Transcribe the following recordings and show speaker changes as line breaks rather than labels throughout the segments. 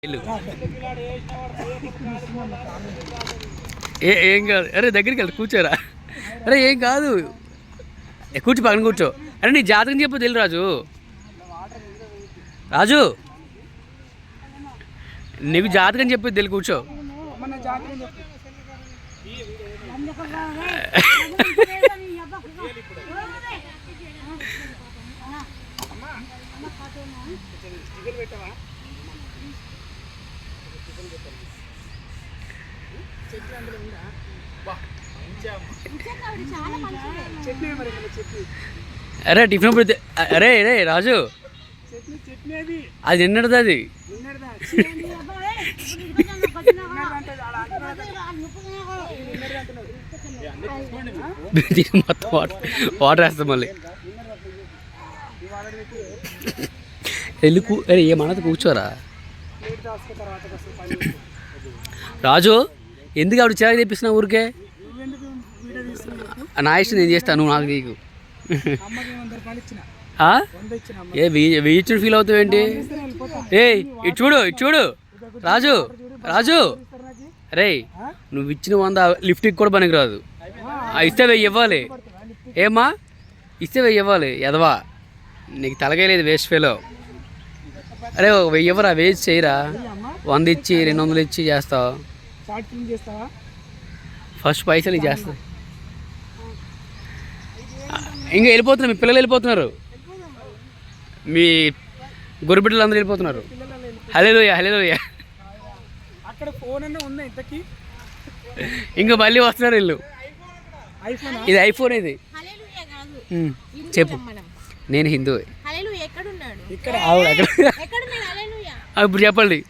ఏం కాదు. అరే దగ్గరికి వెళ్తా కూర్చోరా. అరే ఏం కాదు, కూర్చో పక్కన కూర్చో. అరే నీ జాతకం చెప్పు తెలు రాజు. రాజు నీకు జాతకం చెప్పి తెలు కూర్చో. అరే టిఫిన్ ఇప్పుడు అరే అరే రాజు అది నిన్నటిది, అది మొత్తం వాటర్ వేస్తాం మళ్ళీ. వెళ్ళి అరే ఏమన్నది కూర్చోరా రాజు. ఎందుకు ఆవిడ చిరాకు తెప్పిస్తున్నావు ఊరికే? నా ఇష్టం నేను చేస్తాను, నువ్వు నాకు నీకు ఏ వెయ్యి ఫీల్ అవుతావు ఏంటి? ఏ ఇటు చూడు, ఇటు చూడు రాజు. రాజు రే నువ్వు ఇచ్చిన 100 లిఫ్ట్కి కూడా పనికిరాదు. ఇస్తే 1000 ఇవ్వాలి. ఏమ్మా ఇస్తే 1000 ఇవ్వాలి. ఎదవా నీకు తలగలేదు వేస్ట్ ఫీలో. అరే 1000 ఇవ్వరా, వేస్ట్ చేయరా. 100 ఇచ్చి 200 ఇచ్చి చేస్తావు. ఫస్ట్ పైసలు చేస్తా. ఇంకా వెళ్ళిపోతున్నారు, మీ పిల్లలు వెళ్ళిపోతున్నారు, మీ గొర్రెబిడ్డలు అందరూ వెళ్ళిపోతున్నారు. హల్లెలూయా హల్లెలూయా. ఇంకా మళ్ళీ వస్తున్నారు వీళ్ళు. ఇది ఐఫోన్. ఇది చెప్పు. నేను హిందూ. ఇప్పుడు చెప్పండి.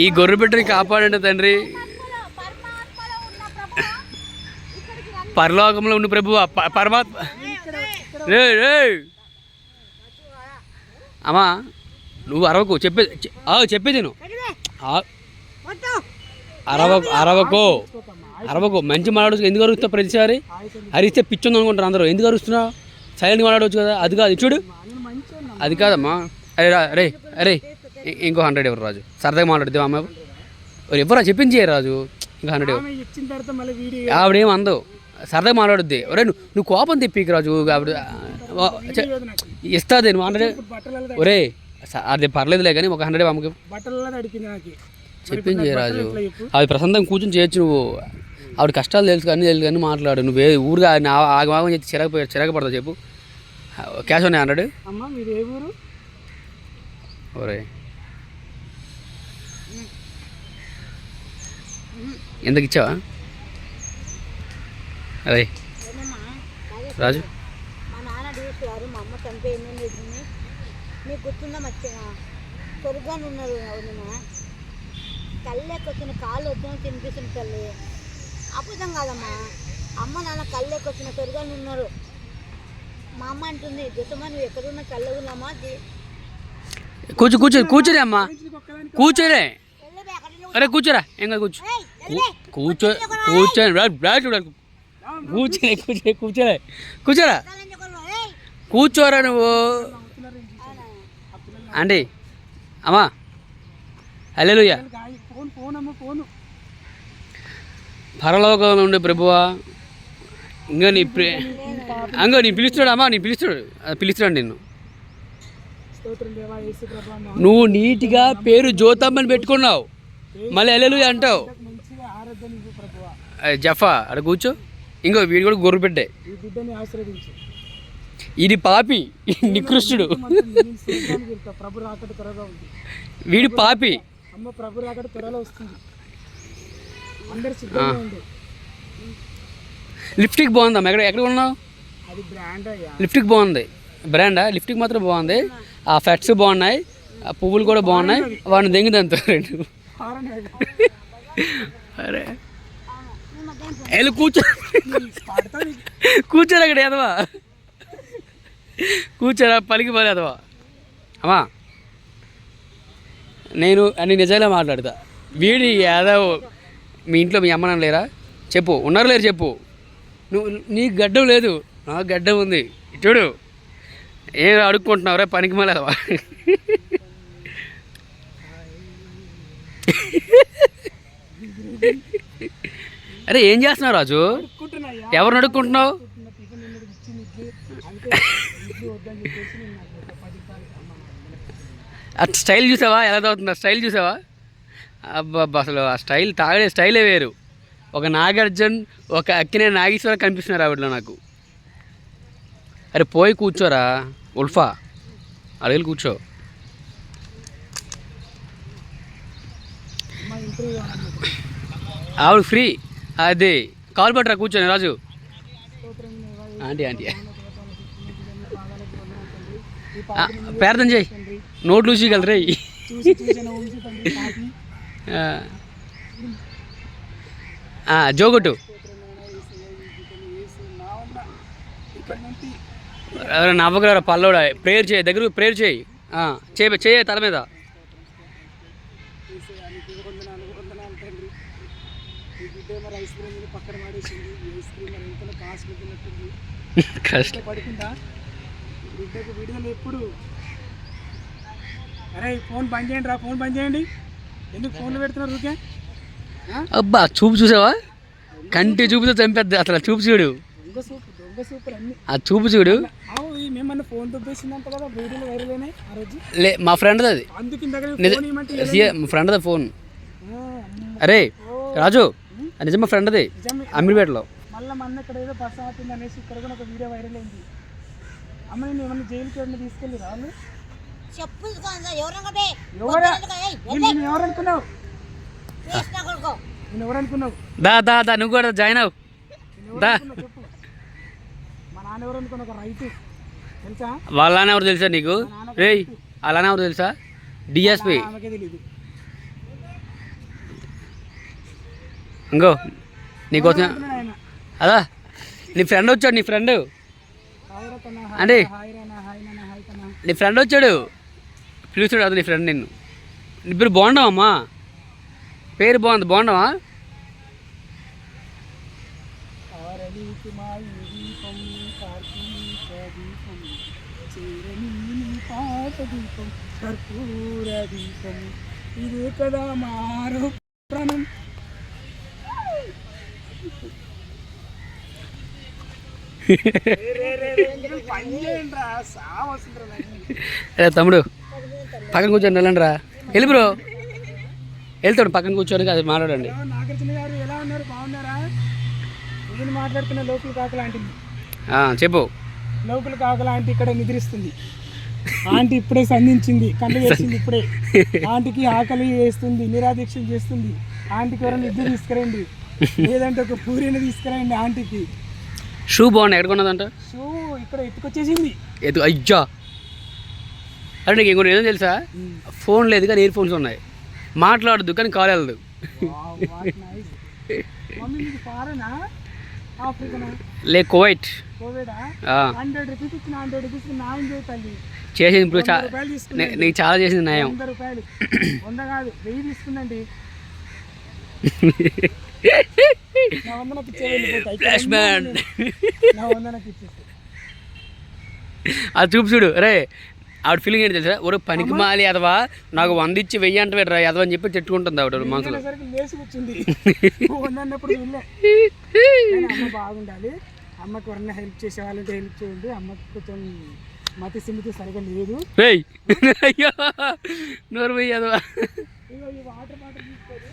ఈ గొర్రె బిడ్డని కాపాడండి తండ్రి. పరలోకంలో ఉన్న ప్రభు పరమాత్మ. అమ్మా నువ్వు అరవకు, చెప్పేది నువ్వు అరవకు. మంచి మాట్లాడవచ్చు. ఎందుకు అరుస్తావు ప్రతిసారి? అరిస్తే పిచ్చుంది అనుకుంటారు అందరూ. ఎందుకు అరుస్తున్నావు? సైలెంట్గా మాట్లాడవచ్చు కదా. అది కాదు చూడు, అది కాదమ్మా. అరే అరే అరే ఇంకో 100 ఎవరు రాజు? సరదాగా మాట్లాడుతావు అమ్మ. ఎవరా చెప్పింది రాజు. ఇంకా 100 ఆవిడేం అందవు, సరదాగా మాట్లాడుద్ది. ఒరే నువ్వు కోపం తెప్పికి రాజు. ఆవిడ ఇస్తుంది. నువ్వు 100 ఒరే అది పర్లేదులే కానీ ఒక 100 అమ్మకి చెప్పింది రాజు. అది ప్రశాంతంగా కూర్చొని చేయొచ్చు నువ్వు. ఆవిడ కష్టాలు తెలుసు కానీ మాట్లాడు. నువ్వే ఊరుగా ఆగమాగం చేసి చిరాకు పడతావు. చెప్పు. క్యాష్ ఉన్నాయి 100. ఒరే ఎందుకు ఇచ్చావా? అదే రాజు
మా నాన్న తీసుకురారు, మా అమ్మ చంపేయండి. మీకు గుర్తుందా? మర్చిపోయినా స్వర్గాన్ని ఉన్నారు. అవునమ్మా, కళ్ళెక్కొచ్చిన కాళ్ళు వద్దాం తినిపిస్తున్న తల్లి. అబద్ధం కాదమ్మా. అమ్మ నాన్న కళ్ళెక్కొచ్చిన స్వర్గాన్ని ఉన్నారు. మా అమ్మ అంటుంది, దుసమా నువ్వు ఎక్కడున్నా కళ్ళగున్నామా.
కూర్చోరే అమ్మా, కూర్చోరే. అరే కూర్చోరా. ఏం కాదు కూర్చోరా. కూర్చోరా నువ్వు. అండి అమ్మా హల్లెలూయా. పరలోకంలో ఉండే ప్రభువా, ఇంకా నీ పిలుస్తున్నాడు అమ్మా. పిలుస్తున్నాడు నిన్ను. నువ్వు నీట్గా పేరు జ్యోతమ్మని పెట్టుకున్నావు, మళ్ళీ హల్లెలూయా అంటావు. జఫా అక్కడ కూర్చో. ఇంకో వీడు కూడా గొర్రె బిడ్డే. ఇది పాపి, నికృష్టుడు. వీడి పాపి. లిప్స్టిక్ బాగుందమ్మా. ఎక్కడ ఉన్నావు? లిప్స్టిక్ బాగుంది. బ్రాండా? లిప్స్టిక్ మాత్రం బాగుంది. ఆ ఫెట్స్ బాగున్నాయి, ఆ పువ్వులు కూడా బాగున్నాయి. వాడిని దెంగిదంతా 2. అరే వెళ్ళి కూర్చోరా అక్కడ. ఎదవా కూర్చోరా, పలికి పోలే ఎదవా. అమ్మా నేను అన్ని నిజాలే మాట్లాడతా. వీడి యాదవ్ మీ ఇంట్లో మీ అమ్మ నాన్న లేరా? చెప్పు ఉన్నారు లేరు చెప్పు. నువ్వు నీకు గడ్డం లేదు, నాకు గడ్డం ఉంది. చూడు ఏం అడుక్కుంటున్నావు రే పనికి మళ్ళీ. అరే ఏం చేస్తున్నావు రాజు? ఎవరిని అడుక్కుంటున్నావు? ఆ స్టైల్ చూసావా ఎలా తాగుతుంది? ఆ స్టైల్ చూసావా? అబ్బా అసలు ఆ స్టైల్ తాగే స్టైలే వేరు. ఒక నాగార్జున్ ఒక అక్కినే నాగేశ్వర కనిపిస్తున్నారు ఆవిడలో నాకు. అరే పోయి కూర్చోరా ఉల్ఫా, అడిగి కూర్చో. ఆవిడ ఫ్రీ. అదే కాల్ పట్టరా కూర్చొని రాజు. ఆంటీ ఆంటీ ప్రార్థన చేయి, నోట్లు చూసిగలరే. జోగొట్టు. నవ్వగలరా పల్లోడ. ప్రేయర్ చేయి, దగ్గర ప్రేయర్ చేయి. చేయ తల మీద.
అరే ఫోన్ బంద్ చేయండి రా, ఫోన్ బంద్ చేయండి. ఎందుకు ఫోన్లు పెడుతున్నారు ఊరికే?
అబ్బా చూపు చూసావా? కంటి చూపుతో చంపేద్ది అసలు. చూపు చూడు,
దొంగ సూపర్ అన్ని.
ఆ చూపు చూడు.
మేమన్నా ఫోన్ దొబ్బేసిందంట కదా, వీడియోలు వైరల్ అయినాయి ఆ రోజు.
లే మా ఫ్రెండ్ అది, మా ఫ్రెండ్ అది ఫోన్. అరే రాజు నిజం, మా ఫ్రెండ్ అది అమీర్పేటలో.
మళ్ళీ మన ఇక్కడ ఏదో బస్ ఆపింది అనేసి ఇక్కడ కూడా ఒక వీడియో వైరల్ అయింది. అమ్మ నేను ఏమన్నా జైలుకి ఎవరిని తీసుకెళ్ళి రాళ్ళు ఎవరనుకున్నావు? నేను ఎవరనుకున్నావు?
దా దా దా నువ్వు కూడా జాయిన్ అవ్వు దా.
మా నాన్న ఎవరనుకున్నా? ఒక రైతు తెలుసా?
వాళ్ళ నాన్న ఎవరు తెలుసా నీకు? రేయ్ వాళ్ళ నాన్న ఎవరు తెలుసా? డిఎస్పి.
ఆమెకే తెలీదు.
ఇంకో నీకోసం అదా నీ ఫ్రెండ్ వచ్చాడు. నీ ఫ్రెండ్ అంటే నీ ఫ్రెండ్ వచ్చాడు పిలుస్తాడు. అది నీ ఫ్రెండ్. నిన్ను నీ పేరు బాగుండవమ్మా, పేరు బాగుంది. బాగుండవా?
ఇదే కదా మారు ప్రాణం.
తమ్ముడు పక్కన కూర్చొని వెళ్ళండి రా. వెళ్ళి బ్రో వెళ్తాడు పక్కన కూర్చొని అది మాట్లాడండి.
నాగార్జున గారు ఎలా ఉన్నారు? బాగున్నారా? నేను మాట్లాడుతున్న లోకల్ కాకుల ఆంటీ.
చెప్పు.
లోకల్ కాకుల ఆంటీ ఇక్కడ నిద్రిస్తుంది. ఆంటీ ఇప్పుడే సంధించింది, కళ్ళు వేసింది ఇప్పుడే. ఆంటీకి ఆకలి వేస్తుంది, నిరాదీక్షలు చేస్తుంది. ఆంటీకి ఎవరైనా నిద్ర తీసుకురండి, లేదంటే ఒక పూరిని తీసుకురండి ఆంటీకి.
షూ బాగుంది. ఎక్కడ కొన్నదంట?
షూ ఇక్కడ ఎత్తుకొచ్చేసింది.
అయ్యా అరే నీకు ఇంకొన్ని ఏదో తెలుసా? ఫోన్ లేదు కానీ ఇయర్ ఫోన్స్ ఉన్నాయి. మాట్లాడద్దు కానీ కాల్ వెళ్ళదు. లే కువైట్ చేసింది ఇప్పుడు. నీకు చాలా చేసింది నయం.
100 రూపాయలు 100 కాదు 1000 తీసుకుందండి.
అది చూపు చూడు. రే ఆవిడ ఫీలింగ్ ఏంటి తెలుసా? ఒక పనికి మాలి అదవా నాకు 100 ఇచ్చి 1000 అంటే రా అదవా అని చెప్పి తిట్టుకుంటుంది ఆవిడ మనసులో.
అమ్మ బాగుండాలి. అమ్మకి ఎవరన్నా హెల్ప్ చేసే వాళ్ళంటే హెల్ప్ చేయండి. అమ్మకి కొంచెం మతి సిమితి సరిగా లేదు.
అయ్యో నోరు పోయి అదవా.
వాటర్ బాటిల్ తీసుకొని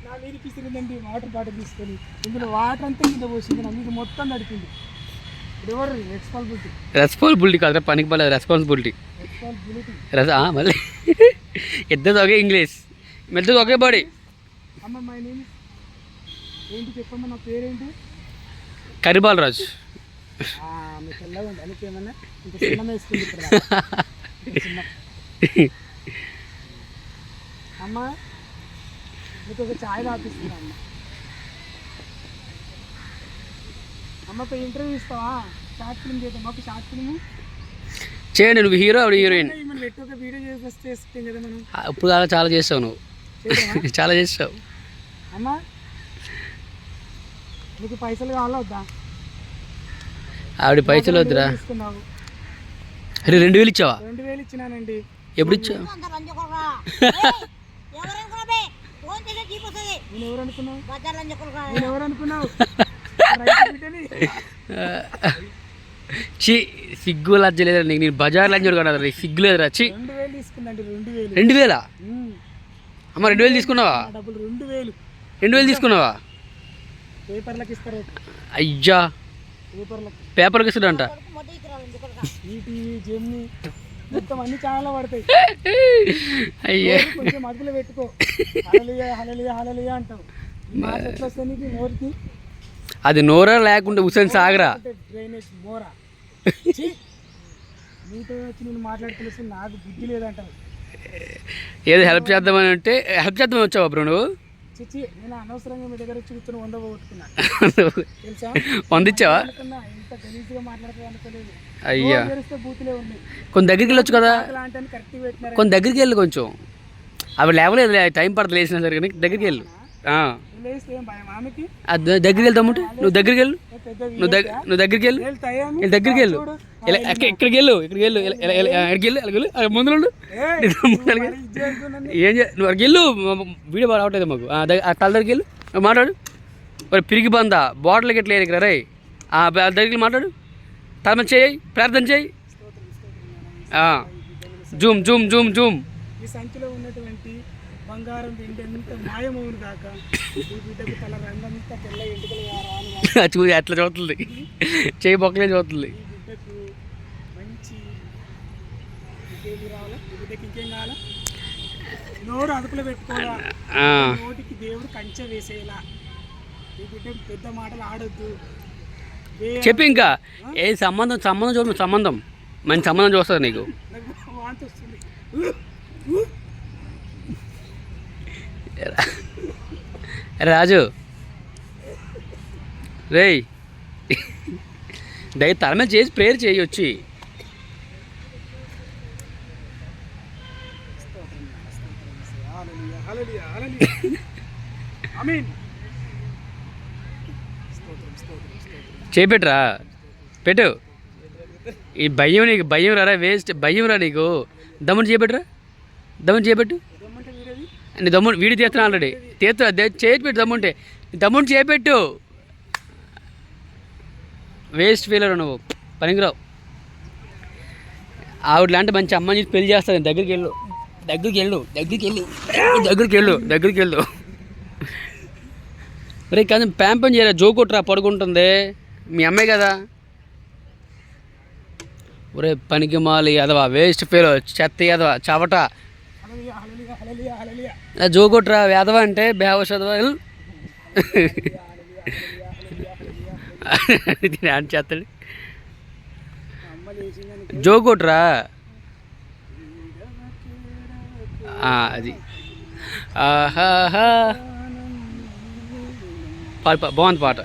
నా మీద పిసిరిందండి. వాటర్ బాటిల్ తీసుకొని ఇందులో వాటర్ అంతా కింద పోసింది, నా మీద మొత్తం నడిపింది. ఎవరు రెస్పాన్సిబిలిటీ?
రెస్పాన్సిబిలిటీ కాదు పనికి పడలేదు, రెస్పాన్సిబిలిటీ. మళ్ళీ ఇద్దరు ఒకే ఇంగ్లీష్, ఇద్దరు ఒకే బాడీ.
అమ్మ మై నేమ్ ఏంటి చెప్పమ్మా? నా పేరేంటి?
కరిబాల్ రాజు.
మీకు తెల్లగా ఉంది అందుకే ఏమన్నా ఇంకా చిన్న వేసుకుంది ఇక్కడ. అమ్మ మీకు ఒక ఛాయ్ తాపిస్తుంది అమ్మ. అమ్మకు ఇంటర్వ్యూ ఇస్తావా? షార్ట్ ఫిల్మ్ చేద్దాం. మాకు షార్ట్ ఫిల్మ్
చేయండి. నువ్వు హీరో ఆవిడ హీరోయిన్.
పెట్టి ఒక వీడియో చేస్తాం కదా మనం.
ఇప్పుడు అలా చాలా చేస్తావు నువ్వు. చాలా చేస్తావు
అమ్మ. నీకు పైసలు కావాలా వద్దా?
ఆవిడ పైసలు వద్దురా.
తీసుకున్నావు.
అరే 2000 ఇచ్చావా?
2000 ఇచ్చినానండి.
ఎప్పుడు ఇచ్చావు?
అంత లంచ కొడుకా. ఏయ్, ఎవరనుకున్నా బే? ఫోన్ చేసి జీపోతుంది.
నేను ఎవరు అనుకున్నావు?
బజార్ లంచ కొడుకా.
నేను ఎవరు అనుకున్నావు? రైతు బిడ్డని.
చి సిగ్గు లజ్జ లేదురా నీకు. నేను బజార్ లంచ్ కొడుకున్నా సిగ్గు లేదురా. చి
2000 తీసుకుందండి. 2000.
2000? అమ్మ 2000 తీసుకున్నావా?
డబ్బులు 2000
2000 తీసుకున్నావా?
పేపర్లకు ఇస్తారు.
అయ్యా
పేపర్లకు
పేపర్కి ఇస్తాడంట.
కొడుకు మొదటి ఇతర లంచ కొడుకా.
ఈటీవీ, జెమిని మొత్తం అన్ని ఛానల్ పడతాయి.
అయ్యా
కొంచెం అదుపులో పెట్టుకో. హల్లెలూయా హల్లెలూయా హల్లెలూయా అంటావు. మాట ఎట్లా వస్తుంది నీకు నోరుకి?
అది నోరా లేకుంటే హుసేన్ సాగరా.
డ్రైనేజ్ మోరా. ఛీ! నీతో వచ్చి నేను మాట్లాడుతున్నా నాకు బుద్ధి లేదంటావు.
ఏదో హెల్ప్ చేద్దామని అంటే హెల్ప్ చేద్దామని వచ్చావా బ్రో నువ్వు?
చిచ్చి, నేను అనవసరంగా మీ దగ్గర వచ్చి కూర్చొని వందబోతున్నా తెలుసా?
వందిచ్చావా?
అనుకున్నా ఇంత గలీజ్గా మాట్లాడుతుంది అనుకోలేదు.
అయ్యా
తెరిస్తే బూతులే ఉన్నాయి.
కొంత దగ్గరికి వెళ్ళొచ్చు కదా.
అలాంటి కరెక్ట్గా పెట్టినారు.
కొంత దగ్గరికి వెళ్ళు కొంచెం. అవి లేవలేదు టైం పడుతుంది లేచినా సరే కానీ దగ్గరికి వెళ్ళు.
లేస్తే ఏం భయం ఆమెకి?
అది దగ్గరికి వెళ్తామంటే నువ్వు దగ్గరికి వెళ్ళు.
పెద్ద
నువ్వు దగ్గరికి వెళ్ళు.
వెళ్తాయా ఆమె?
వీళ్ళ దగ్గరికి వెళ్ళు. ఇక్కడికి వెళ్ళు ఇక్కడికి వెళ్ళు ఎక్కడికి వెళ్ళు అలాగే వెళ్ళు. ముందు
ఏయ్, మరి ఇది చేయకున్నాను.
ఏం నువ్వు అక్కడికి వెళ్ళు. వీడియో బాగా రావట్లేదు మాకు. ఆ తల దగ్గరికి వెళ్ళు మాట్లాడు. మరి పిరిగి బందా బాటిల్కి ఎట్లా ఇక్కడ రే దగ్గరికి మాట్లాడు. తల చేయి ప్రార్థన చేయి. Zoom Zoom Zoom Zoom.
ఈ సంచిలో ఉన్నటువంటి బంగారం వెండి ఎంత మాయమవును కాక ఈ బిడ్డకు తల రంగంతా తెల్ల ఎంటుకలు రాను.
చూసి అట్లా చూస్తుంది. చేయి బొక్కలే చూస్తుంది.
ఈ బిడ్డకు మంచి ఇంకేమి రావాలా? ఈ బిడ్డకి ఇంకేం కావాలా? నోరు అదుపులో పెట్టుకోవాలా? నోటికి దేవుడు కంచె వేసేలా. ఈ బిడ్డ పెద్ద మాటలు ఆడొద్దు.
చెప్పి ఇంకా ఏ సంబంధం సంబంధం చూడ సంబంధం మంచి సంబంధం చూస్తుంది నీకు.
నాకు వాంతి వస్తుంది.
రాజు రేయ్ దయ తల మీద చేసి ప్రేయర్ చేయి వచ్చి. చేపెట్టురా పెట్టు. ఈ భయం నీకు భయం రా వేస్ట్ భయం రా నీకు. దమ్ముని చేపెట్టురా దమ్ముని చేపెట్టు. నీ దమ్ముడు వీడియో తీస్తున్నా ఆల్రెడీ తీస్తా చేతి పెట్టు దమ్ముంటే దమ్ముని చేపెట్టు. వేస్ట్ ఫీలర్ నువ్వు పనికిరావు. ఆవిడ లాంటి మంచి అమ్మని చూసి పెళ్లి చేస్తాను. దగ్గరికి వెళ్ళు దగ్గరికి వెళ్ళు దగ్గరికి వెళ్ళు దగ్గరికి వెళ్ళు దగ్గరికి వెళ్ళు. రే కానీ ప్యాంపన్ చేయరా జోకొట్రా పడుకుంటుంది. మీ అమ్మాయి కదా. ఒరే పనికి మాలి అదవా వేస్ట్ ఫీల్ చెత్త ఎదవా చవట జోకొట్రా వేదవా అంటే బేవస్ అదవా అని చేస్తాడు. జోకొట్రా అది ఆహాహా బాగుంది పాట.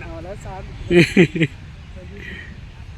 నా వల్ల సాగు